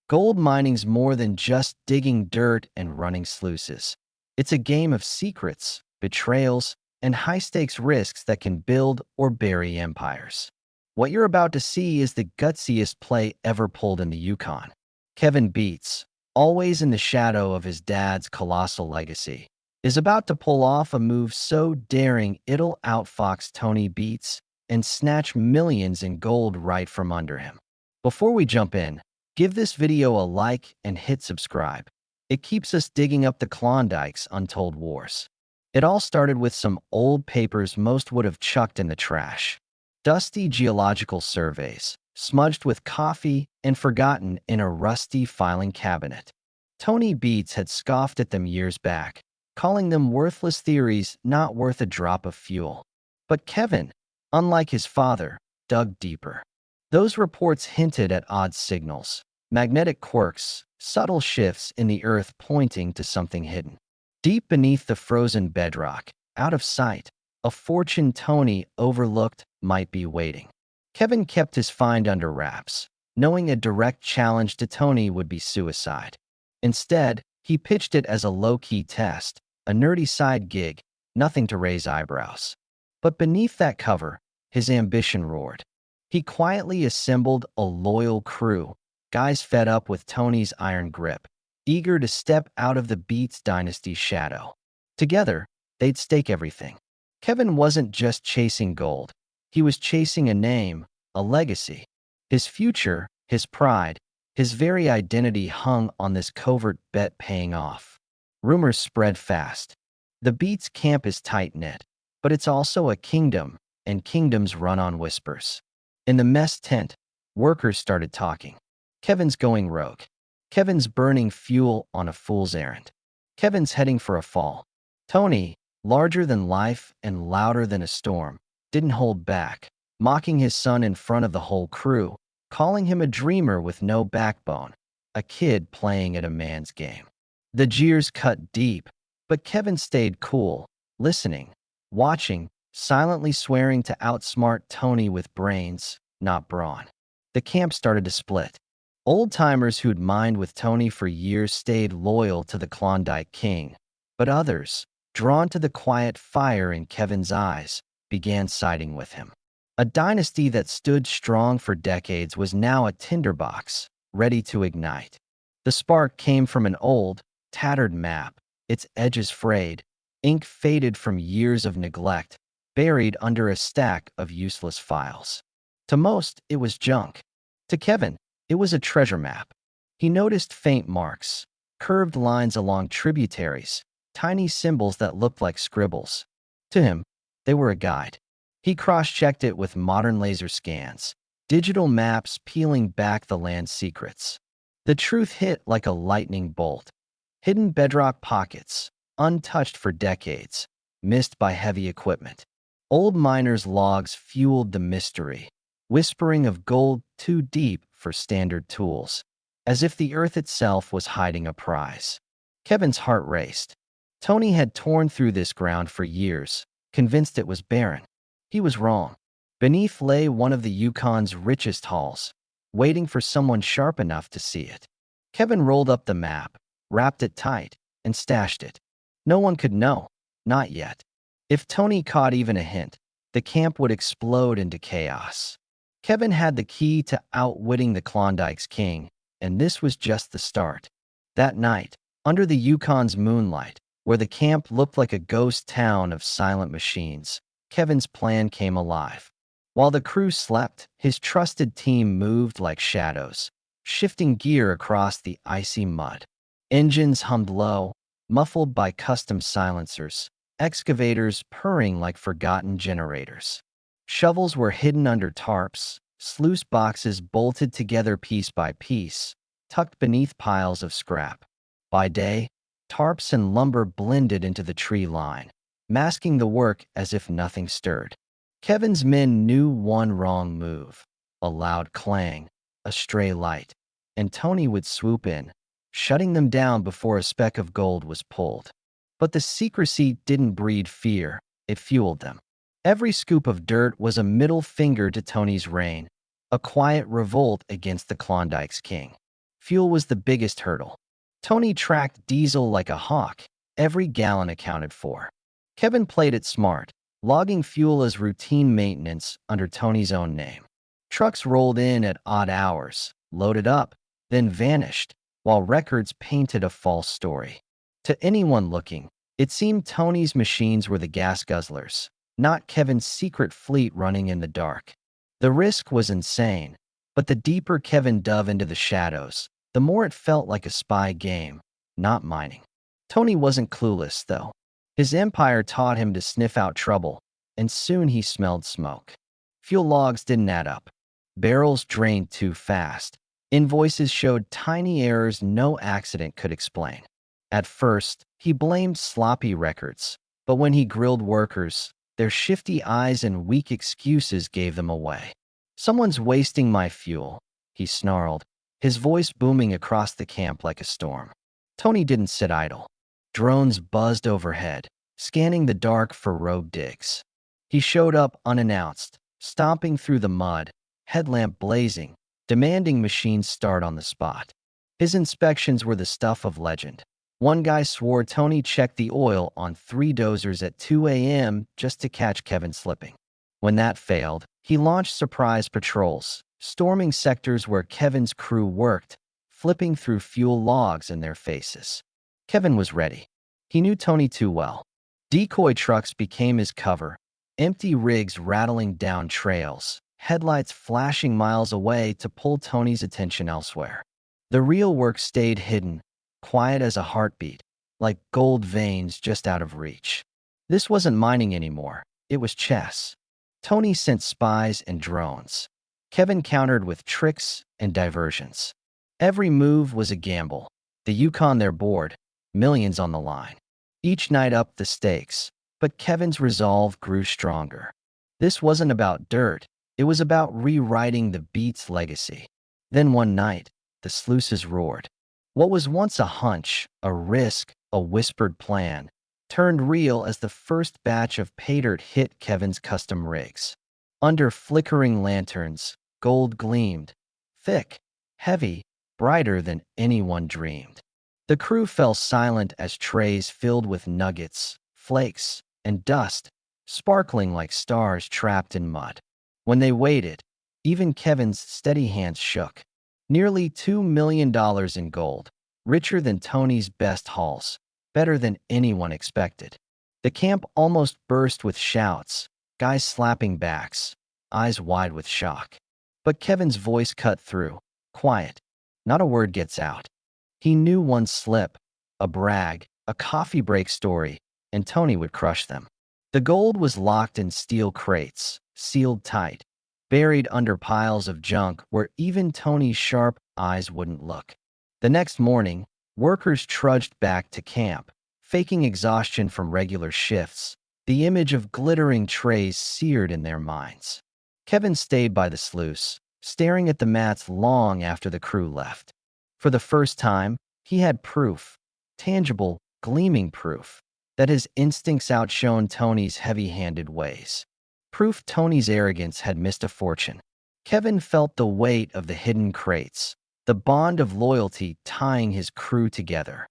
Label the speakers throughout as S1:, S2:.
S1: Gold mining's more than just digging dirt and running sluices. It's a game of secrets, betrayals, and high-stakes risks that can build or bury empires. What you're about to see is the gutsiest play ever pulled in the Yukon. Kevin Beets, always in the shadow of his dad's colossal legacy, is about to pull off a move so daring it'll outfox Tony Beets and snatch millions in gold right from under him. Before we jump in, give this video a like and hit subscribe. It keeps us digging up the Klondike's untold wars. It all started with some old papers most would have chucked in the trash. Dusty geological surveys, smudged with coffee and forgotten in a rusty filing cabinet. Tony Beets had scoffed at them years back, calling them worthless theories not worth a drop of fuel. But Kevin, unlike his father, dug deeper. Those reports hinted at odd signals, magnetic quirks, subtle shifts in the earth pointing to something hidden. Deep beneath the frozen bedrock, out of sight, a fortune Tony overlooked might be waiting. Kevin kept his find under wraps, knowing a direct challenge to Tony would be suicide. Instead, he pitched it as a low-key test, a nerdy side gig, nothing to raise eyebrows. But beneath that cover, his ambition roared. He quietly assembled a loyal crew, guys fed up with Tony's iron grip, eager to step out of the Beets dynasty's shadow. Together, they'd stake everything. Kevin wasn't just chasing gold. He was chasing a name, a legacy. His future, his pride, his very identity hung on this covert bet paying off. Rumors spread fast. The Beets camp is tight-knit, but it's also a kingdom, and kingdoms run on whispers. In the mess tent, workers started talking. Kevin's going rogue. Kevin's burning fuel on a fool's errand. Kevin's heading for a fall. Tony, larger than life and louder than a storm, didn't hold back, mocking his son in front of the whole crew, calling him a dreamer with no backbone, a kid playing at a man's game. The jeers cut deep, but Kevin stayed cool, listening, watching, silently swearing to outsmart Tony with brains, not brawn. The camp started to split. Old-timers who'd mined with Tony for years stayed loyal to the Klondike King, but others, drawn to the quiet fire in Kevin's eyes, began siding with him. A dynasty that stood strong for decades was now a tinderbox, ready to ignite. The spark came from an old, tattered map, its edges frayed, ink faded from years of neglect, buried under a stack of useless files. To most, it was junk. To Kevin, it was a treasure map. He noticed faint marks, curved lines along tributaries, tiny symbols that looked like scribbles. To him, they were a guide. He cross-checked it with modern laser scans, digital maps peeling back the land's secrets. The truth hit like a lightning bolt. Hidden bedrock pockets, untouched for decades, missed by heavy equipment. Old miners' logs fueled the mystery, whispering of gold too deep for standard tools, as if the earth itself was hiding a prize. Kevin's heart raced. Tony had torn through this ground for years, convinced it was barren. He was wrong. Beneath lay one of the Yukon's richest hauls, waiting for someone sharp enough to see it. Kevin rolled up the map, wrapped it tight, and stashed it. No one could know, not yet. If Tony caught even a hint, the camp would explode into chaos. Kevin had the key to outwitting the Klondike's king, and this was just the start. That night, under the Yukon's moonlight, where the camp looked like a ghost town of silent machines, Kevin's plan came alive. While the crew slept, his trusted team moved like shadows, shifting gear across the icy mud. Engines hummed low, muffled by custom silencers, excavators purring like forgotten generators. Shovels were hidden under tarps, sluice boxes bolted together piece by piece, tucked beneath piles of scrap. By day, tarps and lumber blended into the tree line, masking the work as if nothing stirred. Kevin's men knew one wrong move, a loud clang, a stray light, and Tony would swoop in, shutting them down before a speck of gold was pulled. But the secrecy didn't breed fear, it fueled them. Every scoop of dirt was a middle finger to Tony's reign, a quiet revolt against the Klondike's king. Fuel was the biggest hurdle. Tony tracked diesel like a hawk, every gallon accounted for. Kevin played it smart, logging fuel as routine maintenance under Tony's own name. Trucks rolled in at odd hours, loaded up, then vanished, while records painted a false story. To anyone looking, it seemed Tony's machines were the gas guzzlers, not Kevin's secret fleet running in the dark. The risk was insane, but the deeper Kevin dove into the shadows, the more it felt like a spy game, not mining. Tony wasn't clueless, though. His empire taught him to sniff out trouble, and soon he smelled smoke. Fuel logs didn't add up. Barrels drained too fast. Invoices showed tiny errors no accident could explain. At first, he blamed sloppy records, but when he grilled workers, their shifty eyes and weak excuses gave them away. "Someone's wasting my fuel," he snarled, his voice booming across the camp like a storm. Tony didn't sit idle. Drones buzzed overhead, scanning the dark for rogue digs. He showed up unannounced, stomping through the mud, headlamp blazing, demanding machines start on the spot. His inspections were the stuff of legend. One guy swore Tony checked the oil on 3 dozers at 2 a.m. just to catch Kevin slipping. When that failed, he launched surprise patrols, storming sectors where Kevin's crew worked, flipping through fuel logs in their faces. Kevin was ready. He knew Tony too well. Decoy trucks became his cover, empty rigs rattling down trails, headlights flashing miles away to pull Tony's attention elsewhere. The real work stayed hidden, quiet as a heartbeat, like gold veins just out of reach. This wasn't mining anymore. It was chess. Tony sent spies and drones. Kevin countered with tricks and diversions. Every move was a gamble. The Yukon their board, millions on the line. Each night upped the stakes, but Kevin's resolve grew stronger. This wasn't about dirt. It was about rewriting the Beets legacy. Then one night, the sluices roared. What was once a hunch, a risk, a whispered plan, turned real as the first batch of pay dirt hit Kevin's custom rigs. Under flickering lanterns, gold gleamed, thick, heavy, brighter than anyone dreamed. The crew fell silent as trays filled with nuggets, flakes, and dust, sparkling like stars trapped in mud. When they waited, even Kevin's steady hands shook. Nearly $2 million in gold, richer than Tony's best hauls, better than anyone expected. The camp almost burst with shouts, guys slapping backs, eyes wide with shock. But Kevin's voice cut through, quiet. Not a word gets out. He knew one slip, a brag, a coffee break story, and Tony would crush them. The gold was locked in steel crates, sealed tight, buried under piles of junk where even Tony's sharp eyes wouldn't look. The next morning, workers trudged back to camp, faking exhaustion from regular shifts, the image of glittering trays seared in their minds. Kevin stayed by the sluice, staring at the mats long after the crew left. For the first time, he had proof, tangible, gleaming proof, that his instincts outshone Tony's heavy-handed ways. Proof Tony's arrogance had missed a fortune. Kevin felt the weight of the hidden crates, the bond of loyalty tying his crew together.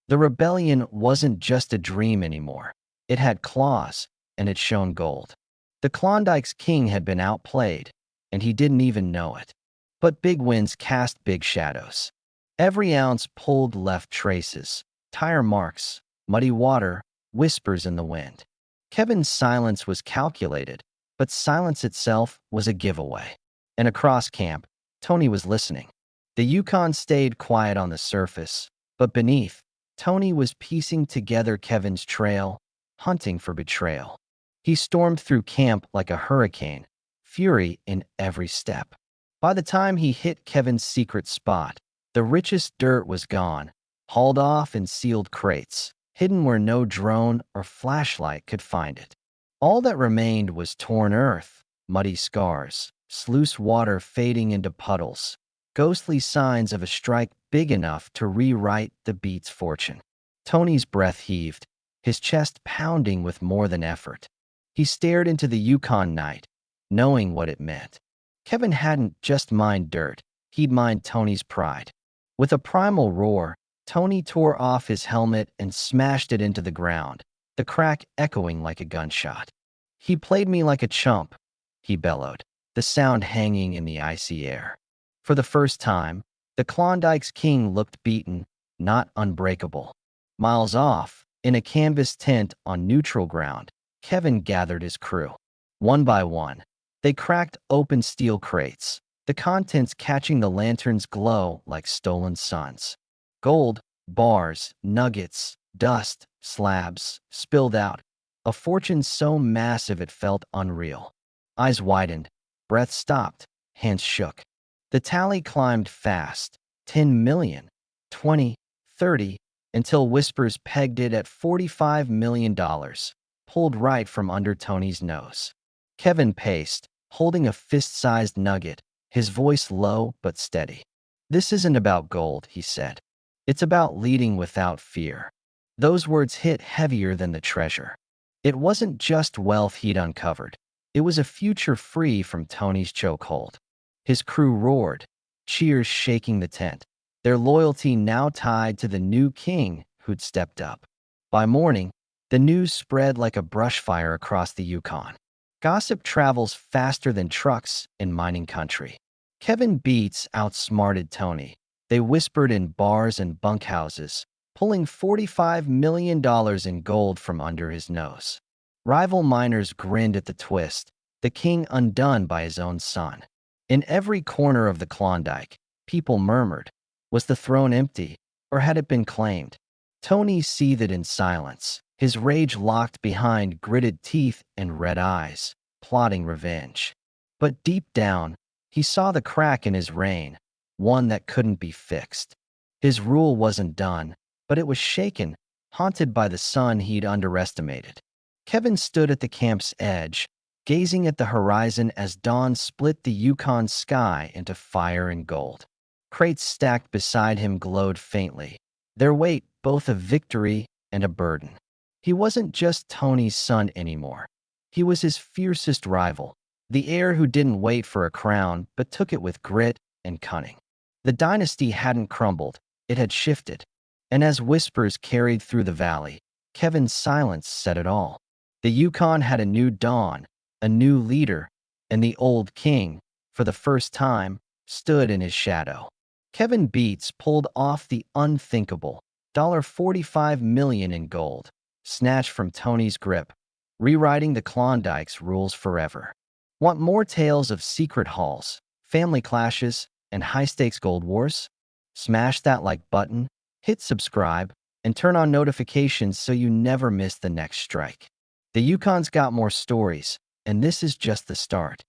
S1: The rebellion wasn't just a dream anymore. It had claws, and it shone gold. The Klondike's king had been outplayed, and he didn't even know it. But big winds cast big shadows. Every ounce pulled left traces, tire marks, muddy water, whispers in the wind. Kevin's silence was calculated, but silence itself was a giveaway. And across camp, Tony was listening. The Yukon stayed quiet on the surface, but beneath, Tony was piecing together Kevin's trail, hunting for betrayal. He stormed through camp like a hurricane, fury in every step. By the time he hit Kevin's secret spot, the richest dirt was gone, hauled off in sealed crates, hidden where no drone or flashlight could find it. All that remained was torn earth, muddy scars, sluice water fading into puddles, ghostly signs of a strike big enough to rewrite the Beets' fortune. Tony's breath heaved, his chest pounding with more than effort. He stared into the Yukon night, knowing what it meant. Kevin hadn't just mined dirt, he'd mined Tony's pride. With a primal roar, Tony tore off his helmet and smashed it into the ground, the crack echoing like a gunshot. "He played me like a chump," he bellowed, the sound hanging in the icy air. For the first time, the Klondike's king looked beaten, not unbreakable. Miles off, in a canvas tent on neutral ground, Kevin gathered his crew. One by one, they cracked open steel crates, the contents catching the lantern's glow like stolen suns. Gold, bars, nuggets, dust, slabs, spilled out. A fortune so massive it felt unreal. Eyes widened, breath stopped, hands shook. The tally climbed fast, 10 million, 20, 30, until Whispers pegged it at $45 million, pulled right from under Tony's nose. Kevin paced, holding a fist-sized nugget, his voice low but steady. "This isn't about gold," he said. "It's about leading without fear." Those words hit heavier than the treasure. It wasn't just wealth he'd uncovered. It was a future free from Tony's chokehold. His crew roared, cheers shaking the tent, their loyalty now tied to the new king who'd stepped up. By morning, the news spread like a brush fire across the Yukon. Gossip travels faster than trucks in mining country. Kevin Beets outsmarted Tony. They whispered in bars and bunkhouses, pulling $45 million in gold from under his nose. Rival miners grinned at the twist, the king undone by his own son. In every corner of the Klondike, people murmured, was the throne empty, or had it been claimed? Tony seethed in silence, his rage locked behind gritted teeth and red eyes, plotting revenge. But deep down, he saw the crack in his reign, one that couldn't be fixed. His rule wasn't done, but it was shaken, haunted by the son he'd underestimated. Kevin stood at the camp's edge, gazing at the horizon as dawn split the Yukon sky into fire and gold. Crates stacked beside him glowed faintly, their weight both a victory and a burden. He wasn't just Tony's son anymore. He was his fiercest rival, the heir who didn't wait for a crown but took it with grit and cunning. The dynasty hadn't crumbled, it had shifted. And as whispers carried through the valley, Kevin's silence said it all. The Yukon had a new dawn, a new leader, and the old king, for the first time, stood in his shadow. Kevin Beets pulled off the unthinkable, $45 million in gold, snatched from Tony's grip, rewriting the Klondike's rules forever. Want more tales of secret hauls, family clashes, and high-stakes gold wars? Smash that like button, hit subscribe, and turn on notifications so you never miss the next strike. The Yukon's got more stories, and this is just the start.